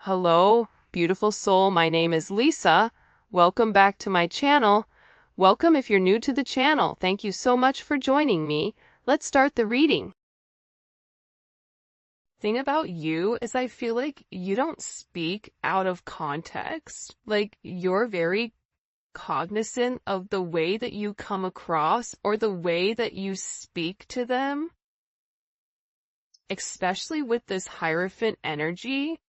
Hello, beautiful soul. My name is Lisa. Welcome back to my channel. Welcome if you're new to the channel. Thank you so much for joining me. Let's start the reading. Thing about you is I feel like you don't speak out of context. Like you're very cognizant of the way that you come across or the way that you speak to them, especially with this Hierophant energy.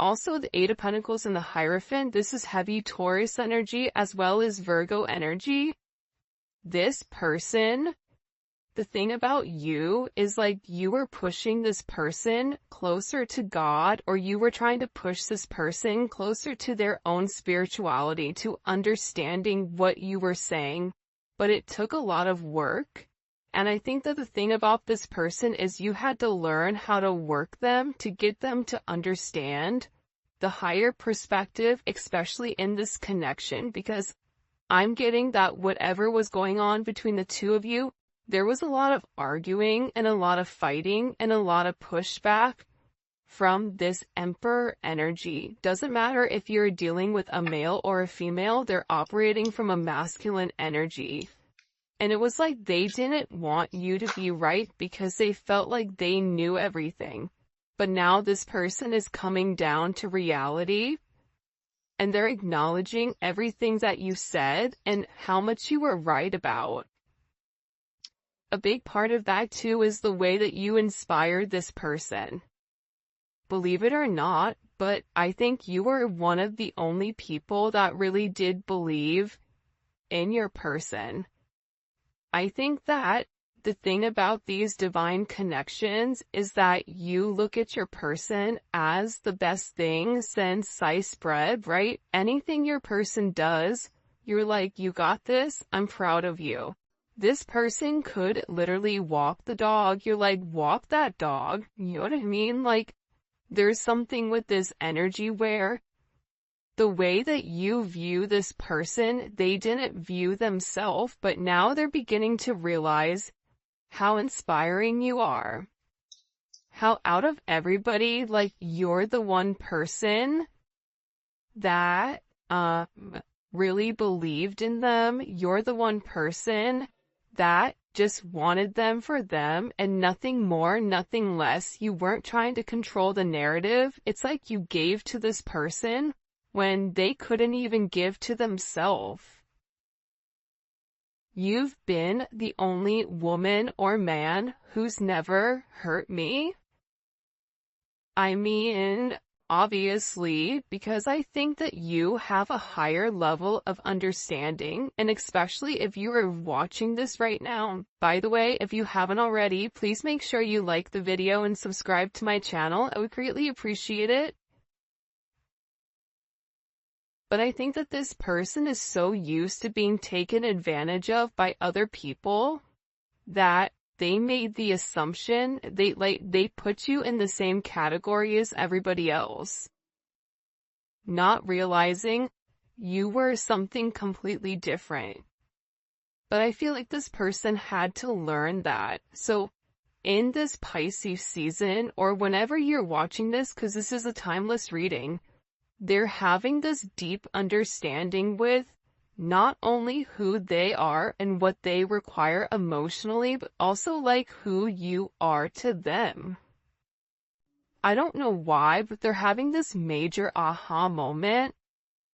Also, the Eight of Pentacles and the Hierophant, this is heavy Taurus energy as well as Virgo energy. This person, the thing about you is like you were pushing this person closer to God, or you were trying to push this person closer to their own spirituality, to understanding what you were saying. But it took a lot of work. And I think that the thing about this person is you had to learn how to work them to get them to understand the higher perspective, especially in this connection, because I'm getting that whatever was going on between the two of you, there was a lot of arguing and a lot of fighting and a lot of pushback from this Emperor energy. Doesn't matter if you're dealing with a male or a female, they're operating from a masculine energy. And it was like they didn't want you to be right because they felt like they knew everything. But now this person is coming down to reality and they're acknowledging everything that you said and how much you were right about. A big part of that too is the way that you inspired this person. Believe it or not, but I think you were one of the only people that really did believe in your person. I think that the thing about these divine connections is that you look at your person as the best thing since sliced bread, right? Anything your person does, you're like, you got this, I'm proud of you. This person could literally walk the dog, you're like, walk that dog, you know what I mean? Like, there's something with this energy where the way that you view this person, they didn't view themselves, but now they're beginning to realize how inspiring you are. How out of everybody, like, you're the one person that really believed in them. You're the one person that just wanted them for them and nothing more, nothing less. You weren't trying to control the narrative. It's like you gave to this person when they couldn't even give to themselves. You've been the only woman or man who's never hurt me. I mean, obviously, because I think that you have a higher level of understanding, and especially if you are watching this right now. By the way, if you haven't already, please make sure you like the video and subscribe to my channel. I would greatly appreciate it. But I think that this person is so used to being taken advantage of by other people that they made the assumption they put you in the same category as everybody else, not realizing you were something completely different. But I feel like this person had to learn that. So in this Pisces season, or whenever you're watching this, because this is a timeless reading, they're having this deep understanding with not only who they are and what they require emotionally, but also like who you are to them. I don't know why, but they're having this major aha moment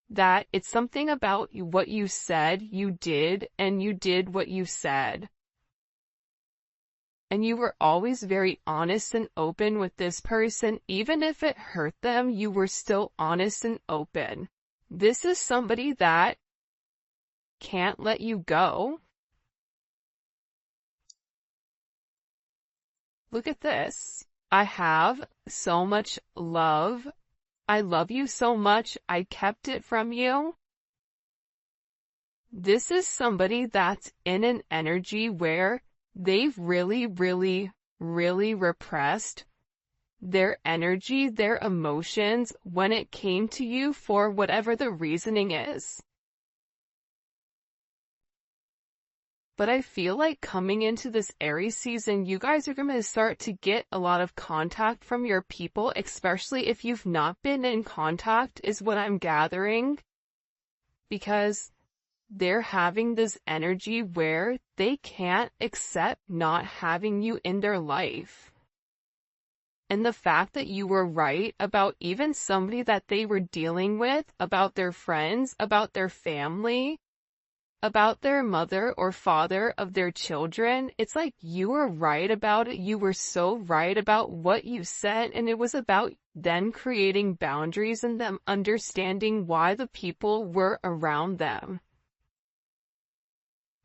that it's something about what you said you did, and you did what you said. And you were always very honest and open with this person. Even if it hurt them, you were still honest and open. This is somebody that can't let you go. Look at this. I have so much love. I love you so much. I kept it from you. This is somebody that's in an energy where they've really repressed their energy, their emotions when it came to you for whatever the reasoning is. But I feel like coming into this Aries season, you guys are going to start to get a lot of contact from your people, especially if you've not been in contact, is what I'm gathering. Because they're having this energy where they can't accept not having you in their life. And the fact that you were right about even somebody that they were dealing with, about their friends, about their family, about their mother or father of their children, it's like you were right about it. You were so right about what you said, and it was about them creating boundaries and them understanding why the people were around them.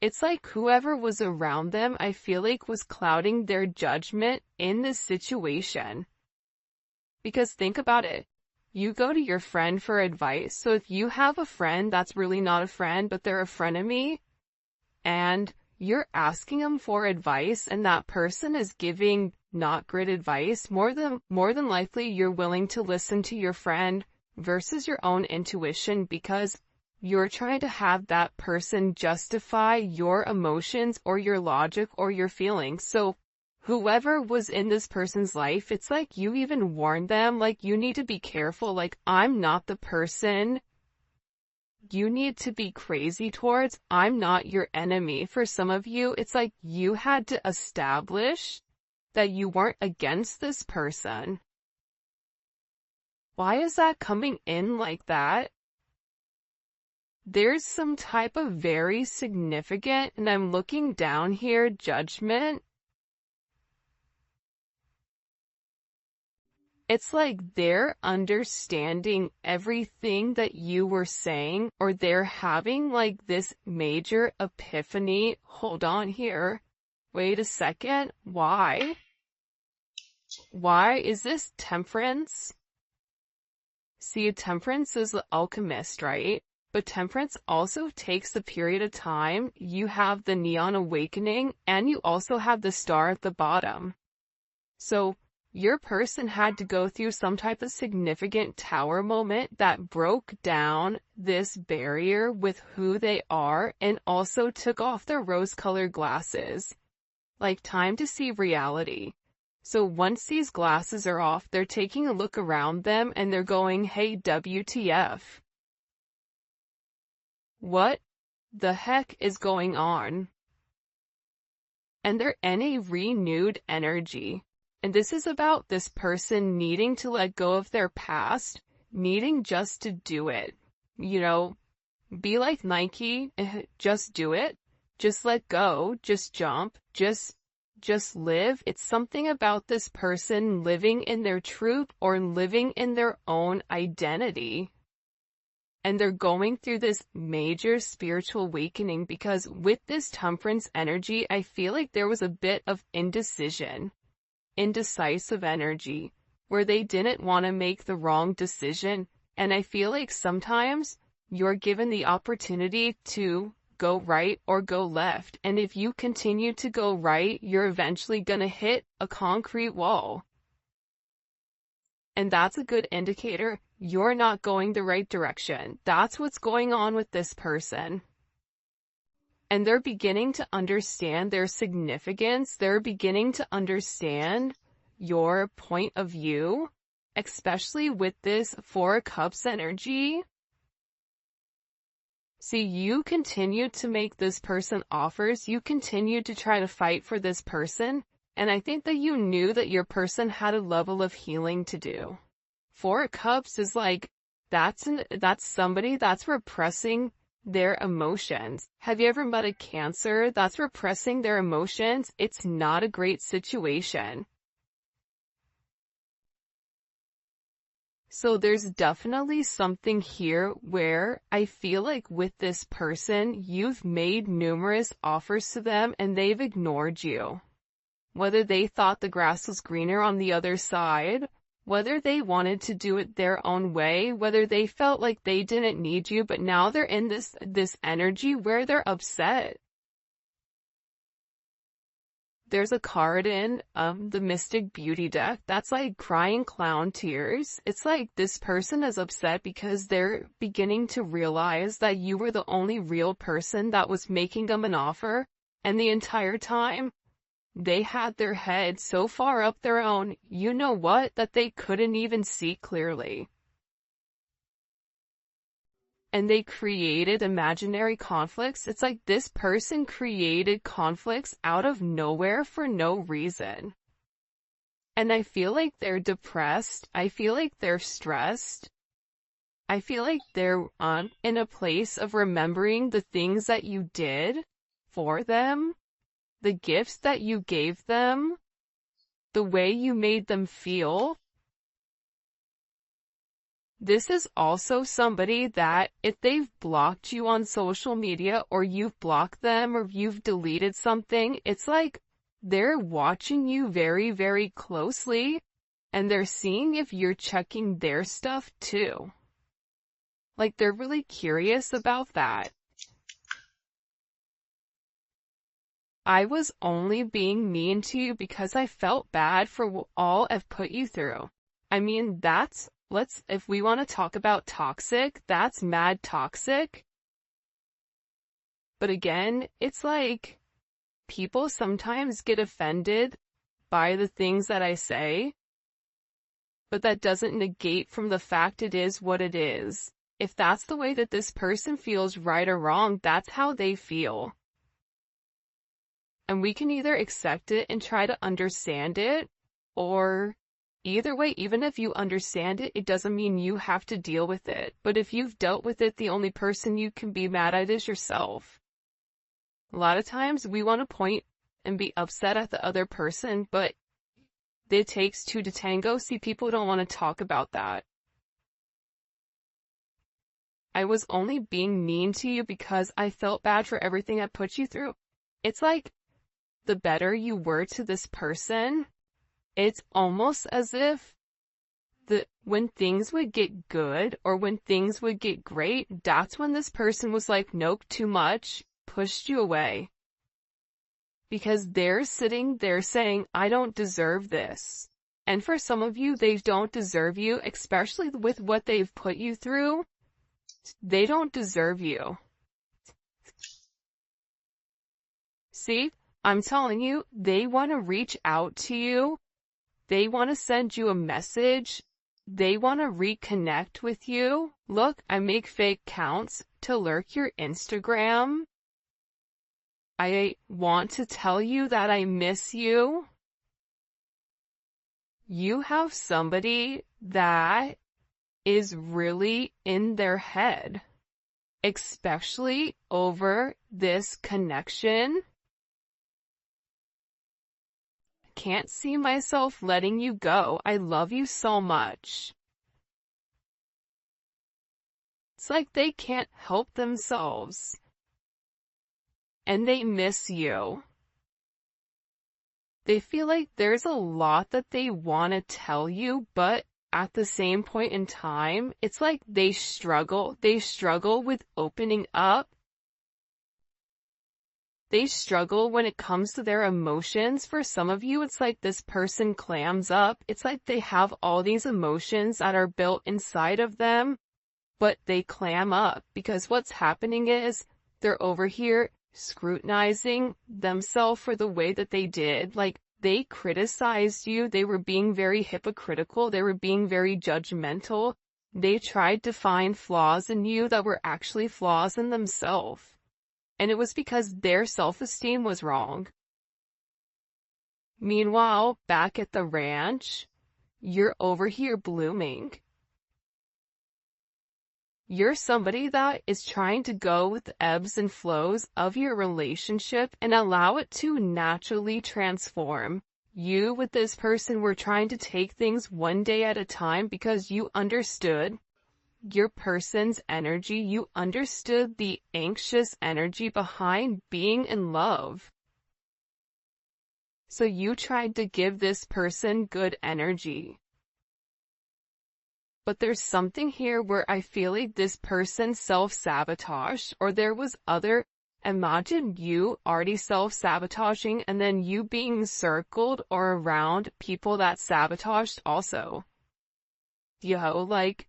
It's like whoever was around them, I feel like, was clouding their judgment in this situation. Because think about it. You go to your friend for advice. So if you have a friend that's really not a friend, but they're a frenemy, and you're asking them for advice and that person is giving not great advice, more than likely you're willing to listen to your friend versus your own intuition, because you're trying to have that person justify your emotions or your logic or your feelings. So whoever was in this person's life, it's like you even warned them, like, you need to be careful, like, I'm not the person you need to be crazy towards. I'm not your enemy. For some of you, it's like you had to establish that you weren't against this person. Why is that coming in like that? There's some type of very significant, and I'm looking down here, judgment. It's like they're understanding everything that you were saying, or they're having like this major epiphany. Hold on here. Wait a second. Why? Why is this Temperance? See, Temperance is the alchemist, right? But Temperance also takes a period of time. You have the neon awakening, and you also have the star at the bottom. So your person had to go through some type of significant tower moment that broke down this barrier with who they are and also took off their rose-colored glasses. Like time to see reality. So once these glasses are off, they're taking a look around them and they're going, hey, WTF. What the heck is going on? And they're in a renewed energy. And this is about this person needing to let go of their past, needing just to do it. You know, be like Nike, just do it. Just let go, just jump, just live. It's something about this person living in their truth or living in their own identity. And they're going through this major spiritual awakening because with this Temperance energy, I feel like there was a bit of indecision, indecisive energy, where they didn't want to make the wrong decision. And I feel like sometimes you're given the opportunity to go right or go left. And if you continue to go right, you're eventually going to hit a concrete wall. And that's a good indicator you're not going the right direction. That's what's going on with this person. And they're beginning to understand their significance. They're beginning to understand your point of view, especially with this Four of Cups energy. See, you continue to make this person offers. You continue to try to fight for this person. And I think that you knew that your person had a level of healing to do. Four of Cups is like, that's somebody that's repressing their emotions. Have you ever met a Cancer that's repressing their emotions? It's not a great situation. So there's definitely something here where I feel like with this person, you've made numerous offers to them and they've ignored you. Whether they thought the grass was greener on the other side, whether they wanted to do it their own way, whether they felt like they didn't need you, but now they're in this energy where they're upset. There's a card in the Mystic Beauty deck that's like crying clown tears. It's like this person is upset because they're beginning to realize that you were the only real person that was making them an offer. And the entire time, they had their head so far up their own, you know what, that they couldn't even see clearly. And they created imaginary conflicts. It's like this person created conflicts out of nowhere for no reason. And I feel like they're depressed. I feel like they're stressed. I feel like they're in a place of remembering the things that you did for them, the gifts that you gave them, the way you made them feel. This is also somebody that if they've blocked you on social media or you've blocked them or you've deleted something, it's like they're watching you very, very closely and they're seeing if you're checking their stuff too. Like they're really curious about that. I was only being mean to you because I felt bad for all I've put you through. I mean, if we want to talk about toxic, that's mad toxic. But again, it's like, people sometimes get offended by the things that I say, but that doesn't negate from the fact it is what it is. If that's the way that this person feels, right or wrong, that's how they feel. And we can either accept it and try to understand it, or either way, even if you understand it, it doesn't mean you have to deal with it. But if you've dealt with it, the only person you can be mad at is yourself. A lot of times we want to point and be upset at the other person, but it takes two to tango. See, people don't want to talk about that. I was only being mean to you because I felt bad for everything I put you through. It's like, the better you were to this person, it's almost as if when things would get good or when things would get great, that's when this person was like, nope, too much, pushed you away. Because they're sitting there saying, I don't deserve this. And for some of you, they don't deserve you, especially with what they've put you through. They don't deserve you. See? I'm telling you, they want to reach out to you. They want to send you a message. They want to reconnect with you. Look, I make fake accounts to lurk your Instagram. I want to tell you that I miss you. You have somebody that is really in their head, especially over this connection. Can't see myself letting you go. I love you so much. It's like they can't help themselves. And they miss you. They feel like there's a lot that they want to tell you, but at the same point in time, it's like they struggle. They struggle with opening up. They struggle when it comes to their emotions. For some of you, it's like this person clams up. It's like they have all these emotions that are built inside of them, but they clam up because what's happening is they're over here scrutinizing themselves for the way that they did. Like, they criticized you. They were being very hypocritical. They were being very judgmental. They tried to find flaws in you that were actually flaws in themselves. And it was because their self-esteem was wrong. Meanwhile, back at the ranch, you're over here blooming. You're somebody that is trying to go with the ebbs and flows of your relationship and allow it to naturally transform. You with this person were trying to take things one day at a time because you understood your person's energy. You understood the anxious energy behind being in love. So you tried to give this person good energy. But there's something here where I feel like this person self-sabotaged, or there was imagine you already self-sabotaging and then you being circled or around people that sabotaged also. Like,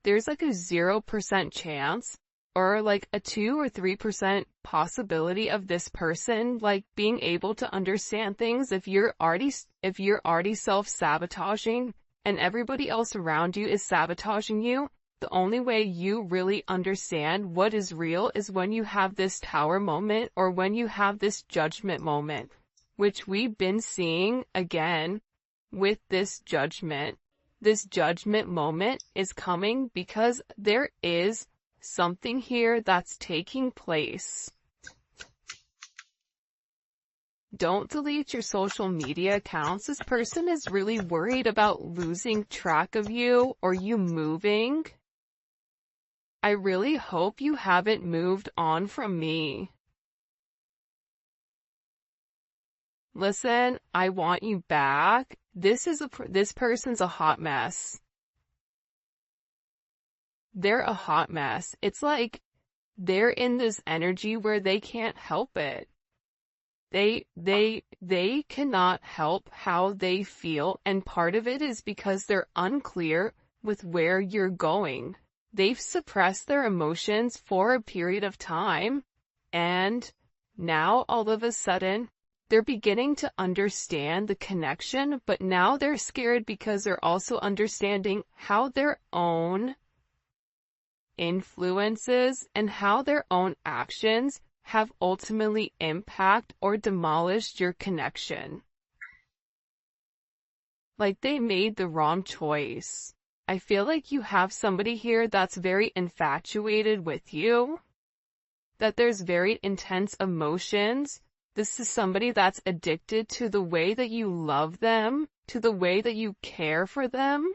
there's like a 0% chance or like a 2 or 3% possibility of this person like being able to understand things if you're already self-sabotaging and everybody else around you is sabotaging you. The only way you really understand what is real is when you have this tower moment or when you have this judgment moment, which we've been seeing again with this judgment. This judgment moment is coming because there is something here that's taking place. Don't delete your social media accounts. This person is really worried about losing track of you or you moving. I really hope you haven't moved on from me. Listen, I want you back. This person's a hot mess. They're a hot mess. It's like they're in this energy where they can't help it. They cannot help how they feel, and part of it is because they're unclear with where you're going. They've suppressed their emotions for a period of time, and now all of a sudden, they're beginning to understand the connection, but now they're scared because they're also understanding how their own influences and how their own actions have ultimately impact or demolished your connection. Like they made the wrong choice. I feel like you have somebody here that's very infatuated with you, that there's very intense emotions. This is somebody that's addicted to the way that you love them, to the way that you care for them.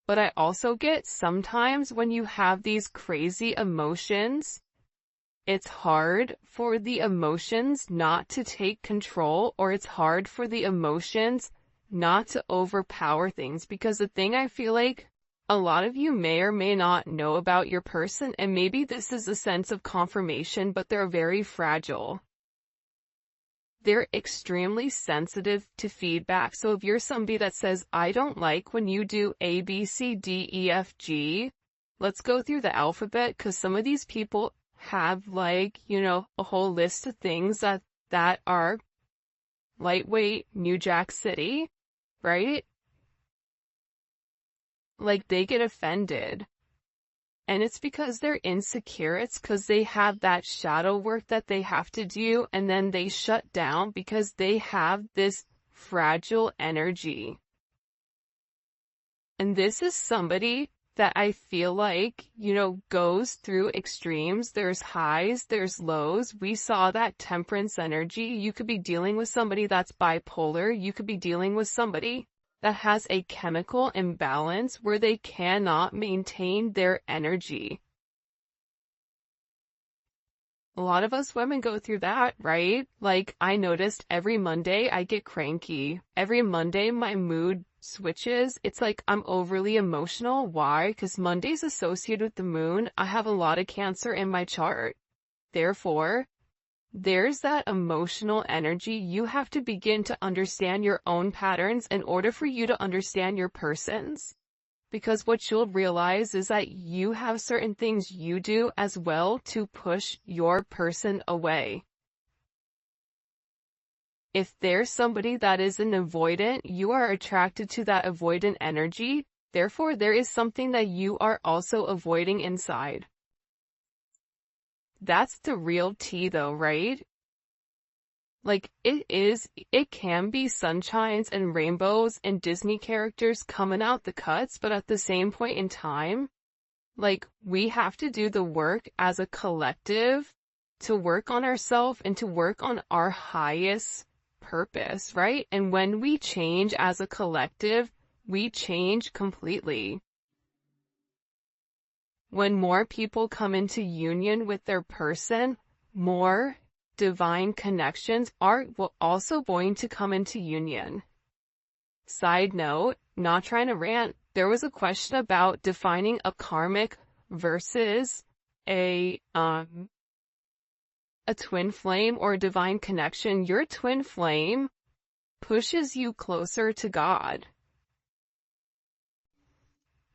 But I also get sometimes when you have these crazy emotions, it's hard for the emotions not to take control, or it's hard for the emotions not to overpower things, because the thing I feel like a lot of you may or may not know about your person, and maybe this is a sense of confirmation, but they're very fragile. They're extremely sensitive to feedback. So if you're somebody that says, I don't like when you do A, B, C, D, E, F, G, let's go through the alphabet, because some of these people have like, a whole list of things that are lightweight New Jack City, right? Like they get offended. And it's because they're insecure. It's because they have that shadow work that they have to do, and then they shut down because they have this fragile energy. And this is somebody that I feel like, goes through extremes. There's highs, there's lows. We saw that temperance energy. You could be dealing with somebody that's bipolar. You could be dealing with somebody that has a chemical imbalance where they cannot maintain their energy. A lot of us women go through that, right? Like, I noticed every Monday I get cranky. Every Monday my mood switches. It's like I'm overly emotional. Why? Because Monday's associated with the moon. I have a lot of Cancer in my chart. Therefore, there's that emotional energy. You have to begin to understand your own patterns in order for you to understand your person's. Because what you'll realize is that you have certain things you do as well to push your person away. If there's somebody that is an avoidant, you are attracted to that avoidant energy. Therefore, there is something that you are also avoiding inside. That's the real tea though, right? Like, it can be sunshines and rainbows and Disney characters coming out the cuts, but at the same point in time, like, we have to do the work as a collective to work on ourselves and to work on our highest purpose, right? And when we change as a collective, we change completely. When more people come into union with their person, more divine connections are also going to come into union. Side note, not trying to rant, there was a question about defining a karmic versus a twin flame or a divine connection. Your twin flame pushes you closer to God.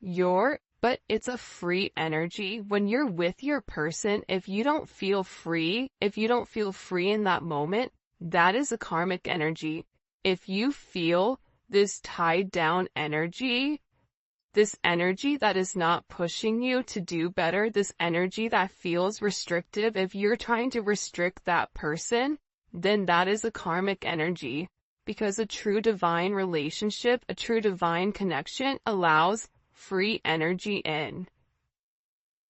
Your but it's a free energy. When you're with your person, if you don't feel free in that moment, that is a karmic energy. If you feel this tied down energy, this energy that is not pushing you to do better, this energy that feels restrictive, if you're trying to restrict that person, then that is a karmic energy. Because a true divine relationship, a true divine connection allows free energy in.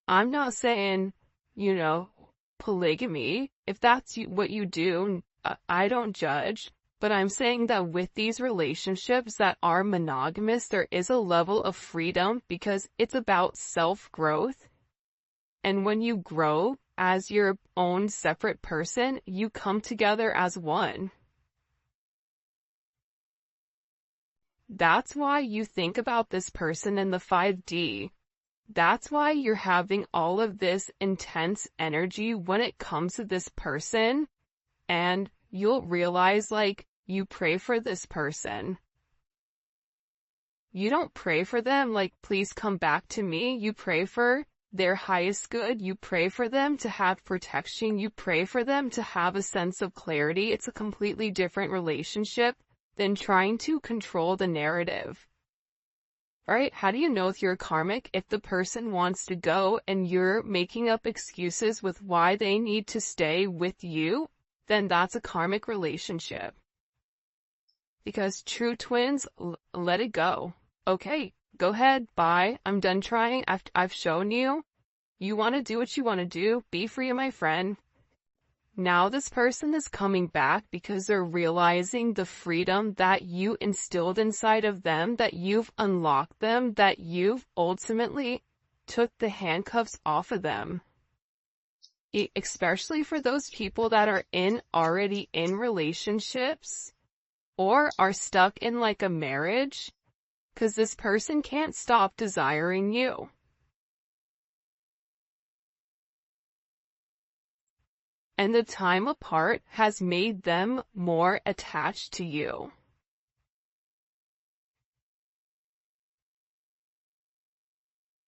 I'm not saying, polygamy. If that's what you do, I don't judge. But I'm saying that with these relationships that are monogamous, there is a level of freedom because it's about self-growth. And when you grow as your own separate person, you come together as one. That's why you think about this person in the 5D. That's why you're having all of this intense energy when it comes to this person. And you'll realize, you pray for this person. You don't pray for them please come back to me. You pray for their highest good. You pray for them to have protection. You pray for them to have a sense of clarity. It's a completely different relationship than trying to control the narrative. Alright, how do you know if you're karmic? If the person wants to go and you're making up excuses with why they need to stay with you, then that's a karmic relationship. Because true twins, let it go. Okay, go ahead, bye, I'm done trying, I've shown you. You want to do what you want to do, be free, my friend. Now this person is coming back because they're realizing the freedom that you instilled inside of them, that you've unlocked them, that you've ultimately took the handcuffs off of them. Especially for those people that are already in relationships or are stuck in a marriage, because this person can't stop desiring you. And the time apart has made them more attached to you.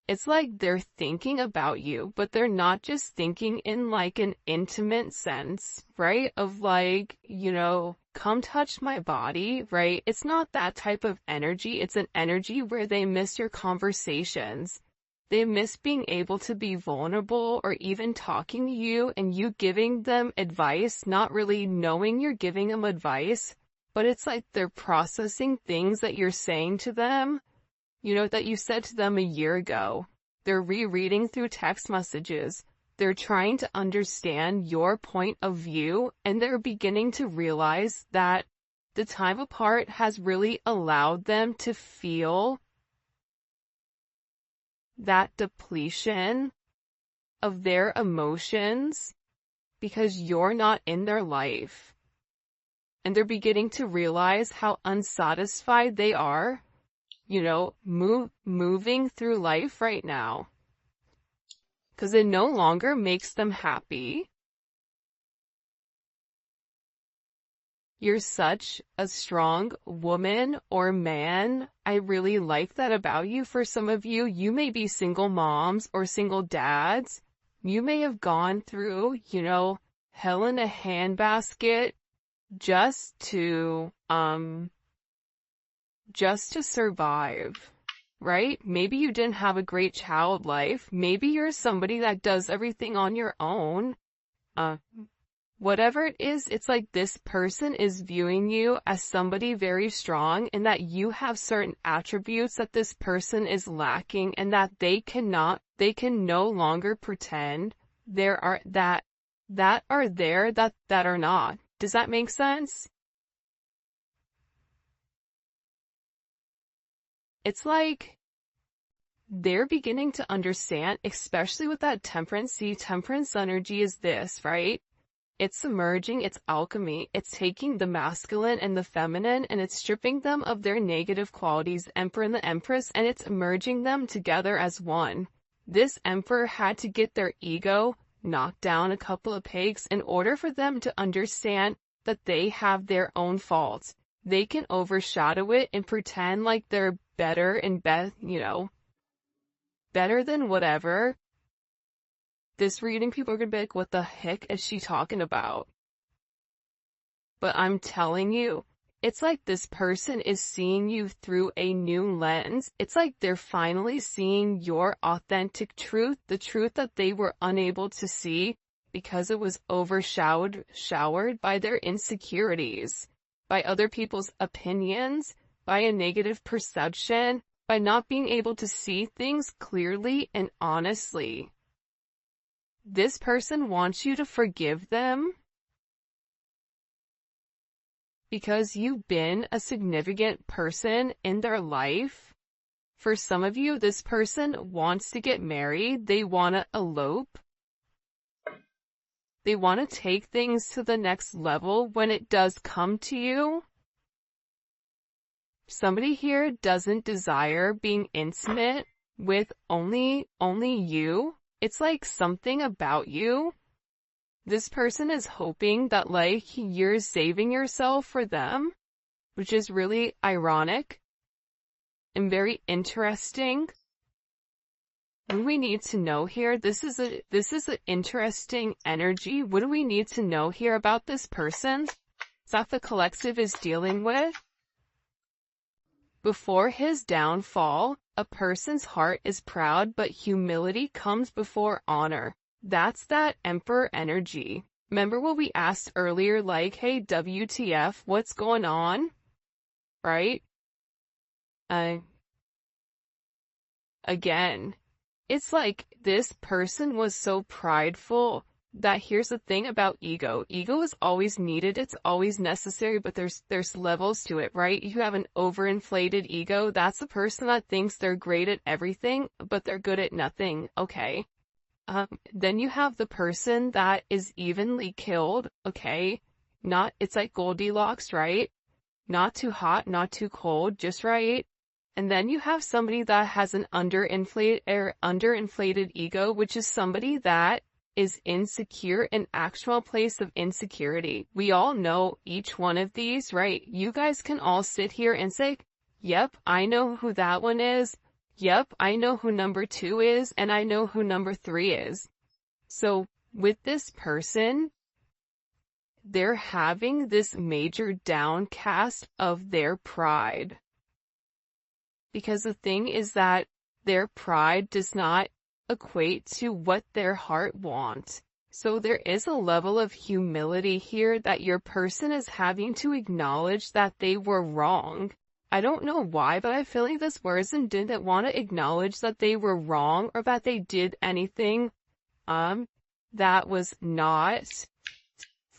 It's like they're thinking about you, but they're not just thinking in an intimate sense, right? Of come touch my body, right? It's not that type of energy. It's an energy where they miss your conversations. They miss being able to be vulnerable or even talking to you and you giving them advice, not really knowing you're giving them advice, but it's like they're processing things that you're saying to them, that you said to them a year ago. They're rereading through text messages. They're trying to understand your point of view, and they're beginning to realize that the time apart has really allowed them to feel that depletion of their emotions because you're not in their life. And they're beginning to realize how unsatisfied they are, moving through life right now. Because it no longer makes them happy. You're such a strong woman or man. I really like that about you. For some of you, you may be single moms or single dads. You may have gone through, hell in a handbasket just to survive, right? Maybe you didn't have a great child life. Maybe you're somebody that does everything on your own. Whatever it is, it's like this person is viewing you as somebody very strong and that you have certain attributes that this person is lacking and that they can no longer pretend that are not. Does that make sense? It's like they're beginning to understand, especially with that temperance. See, temperance energy is this, right? It's submerging, it's alchemy, it's taking the masculine and the feminine and it's stripping them of their negative qualities, the Emperor and the Empress, and it's merging them together as one. This Emperor had to get their ego knocked down a couple of pegs in order for them to understand that they have their own faults. They can overshadow it and pretend like they're better and better than whatever. This reading, people are gonna be like, what the heck is she talking about? But I'm telling you, it's like this person is seeing you through a new lens. It's like they're finally seeing your authentic truth, the truth that they were unable to see because it was showered by their insecurities, by other people's opinions, by a negative perception, by not being able to see things clearly and honestly. This person wants you to forgive them because you've been a significant person in their life. For some of you, this person wants to get married. They want to elope. They want to take things to the next level when it does come to you. Somebody here doesn't desire being intimate with only you. It's like something about you. This person is hoping that like you're saving yourself for them, which is really ironic and very interesting. What do we need to know here? This is an interesting energy. What do we need to know here about this person that the collective is dealing with? Before his downfall, a person's heart is proud, but humility comes before honor. That's that Emperor energy. Remember what we asked earlier, like, hey, WTF, what's going on? Right? Again, it's like this person was so prideful that here's the thing about ego. Ego is always needed, it's always necessary, but there's levels to it, right? You have an overinflated ego. That's the person that thinks they're great at everything, but they're good at nothing. Okay. Then you have the person that is evenly killed. Okay. It's like Goldilocks, right? Not too hot, not too cold, just right. And then you have somebody that has an underinflated ego, which is somebody that is insecure, an actual place of insecurity. We all know each one of these, right? You guys can all sit here and say, yep, I know who that one is. Yep, I know who number 2 is, and I know who number 3 is. So with this person, they're having this major downcast of their pride. Because the thing is that their pride does not equate to what their heart wants. So there is a level of humility here that your person is having to acknowledge that they were wrong. I don't know why, but I feel like this person didn't want to acknowledge that they were wrong or that they did anything that was not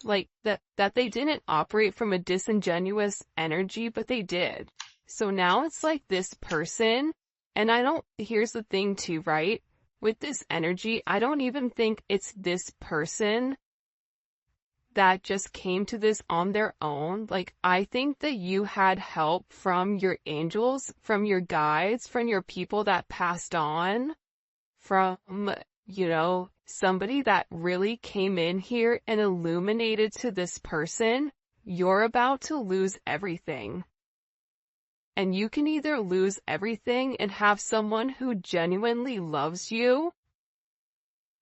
like that they didn't operate from a disingenuous energy, but they did. So now it's like this person, and here's the thing too, right? With this energy, I don't even think it's this person that just came to this on their own. Like, I think that you had help from your angels, from your guides, from your people that passed on, from, somebody that really came in here and illuminated to this person. You're about to lose everything. And you can either lose everything and have someone who genuinely loves you,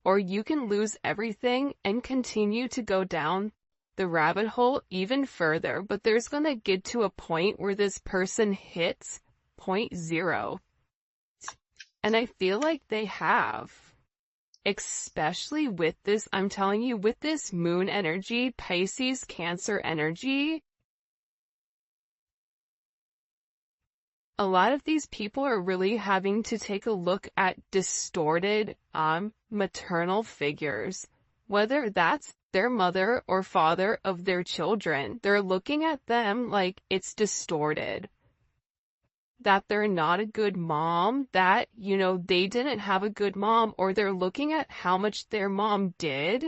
or you can lose everything and continue to go down the rabbit hole even further. But there's going to get to a point where this person hits point 0. And I feel like they have. Especially with this, I'm telling you, with this moon energy, Pisces, Cancer energy, a lot of these people are really having to take a look at distorted maternal figures, whether that's their mother or father of their children. They're looking at them like it's distorted, that they're not a good mom, that, they didn't have a good mom, or they're looking at how much their mom did.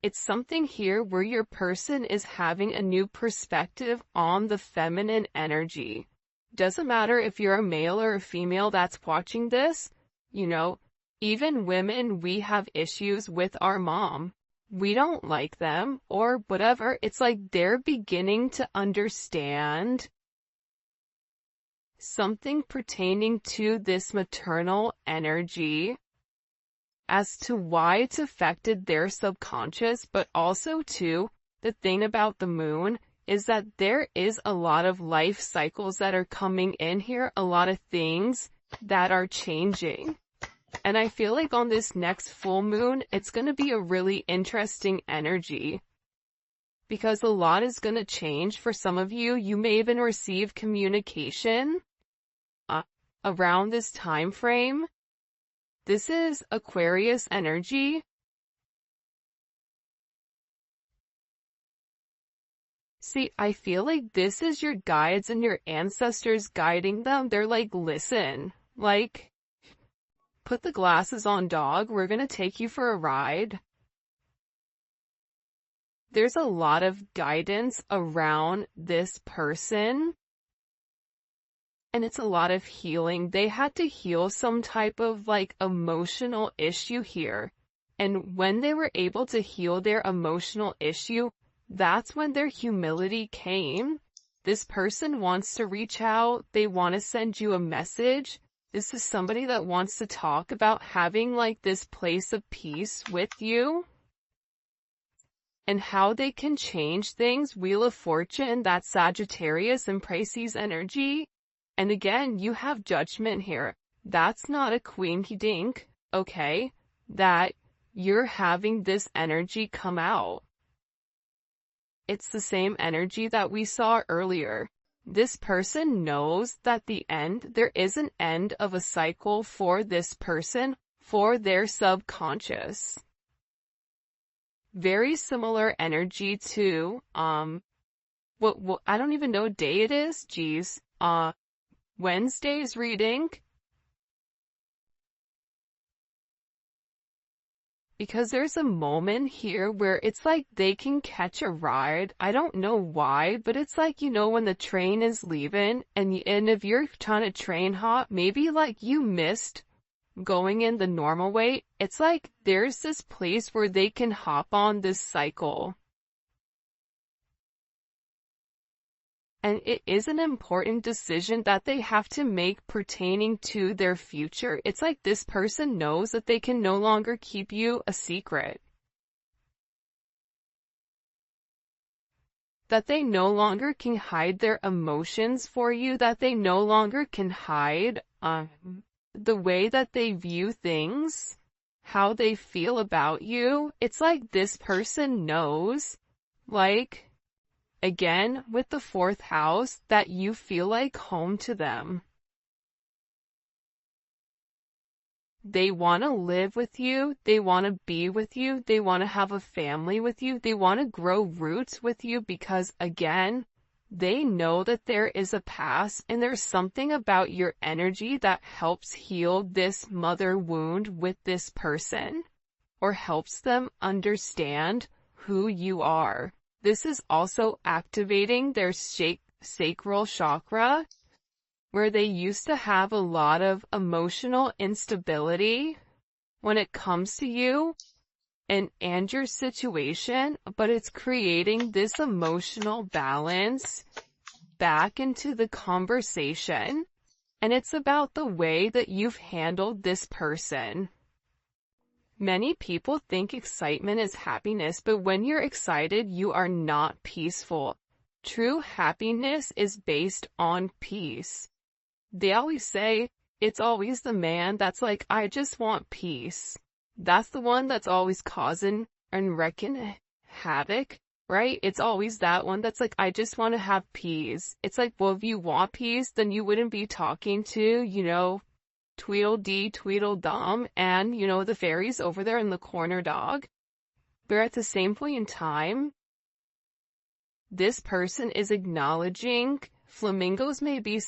It's something here where your person is having a new perspective on the feminine energy. Doesn't matter if you're a male or a female that's watching this, even women, we have issues with our mom. We don't like them or whatever. It's like they're beginning to understand something pertaining to this maternal energy as to why it's affected their subconscious, but also too, the thing about the moon is that there is a lot of life cycles that are coming in here, a lot of things that are changing. And I feel like on this next full moon, it's going to be a really interesting energy because a lot is going to change. For some of you, you may even receive communication around this time frame. This is Aquarius energy. See, I feel like this is your guides and your ancestors guiding them. They're like, listen, like, put the glasses on, dog. We're going to take you for a ride. There's a lot of guidance around this person. And it's a lot of healing. They had to heal some type of like emotional issue here. And when they were able to heal their emotional issue, that's when their humility came. This person wants to reach out. They want to send you a message. This is somebody that wants to talk about having like this place of peace with you and how they can change things. Wheel of Fortune, that's Sagittarius and Pisces energy. And again, you have Judgment here. That's not a quinky dink, okay? That you're having this energy come out. It's the same energy that we saw earlier. This person knows that there is an end of a cycle for this person, for their subconscious. Very similar energy to, I don't even know what day it is. Geez. Wednesday's reading. Because there's a moment here where it's like they can catch a ride. I don't know why, but it's like, you know, when the train is leaving and if you're trying to train hop, maybe like you missed going in the normal way. It's like there's this place where they can hop on this cycle. And it is an important decision that they have to make pertaining to their future. It's like this person knows that they can no longer keep you a secret. That they no longer can hide their emotions for you, that they no longer can hide the way that they view things, how they feel about you. It's like this person knows, like, again, with the 4th house, that you feel like home to them. They want to live with you. They want to be with you. They want to have a family with you. They want to grow roots with you because, again, they know that there is a past and there's something about your energy that helps heal this mother wound with this person or helps them understand who you are. This is also activating their sacral chakra, where they used to have a lot of emotional instability when it comes to you and your situation, but it's creating this emotional balance back into the conversation, and it's about the way that you've handled this person. Many people think excitement is happiness, but when you're excited, you are not peaceful. True happiness is based on peace. They always say, it's always the man that's like, I just want peace. That's the one that's always causing and wrecking havoc, right? It's always that one that's like, I just want to have peace. It's like, well, if you want peace, then you wouldn't be talking to, you know, Tweedledee, Tweedledum, and, you know, the fairies over there in the corner, dog. But at the same point in time, this person is acknowledging flamingos may be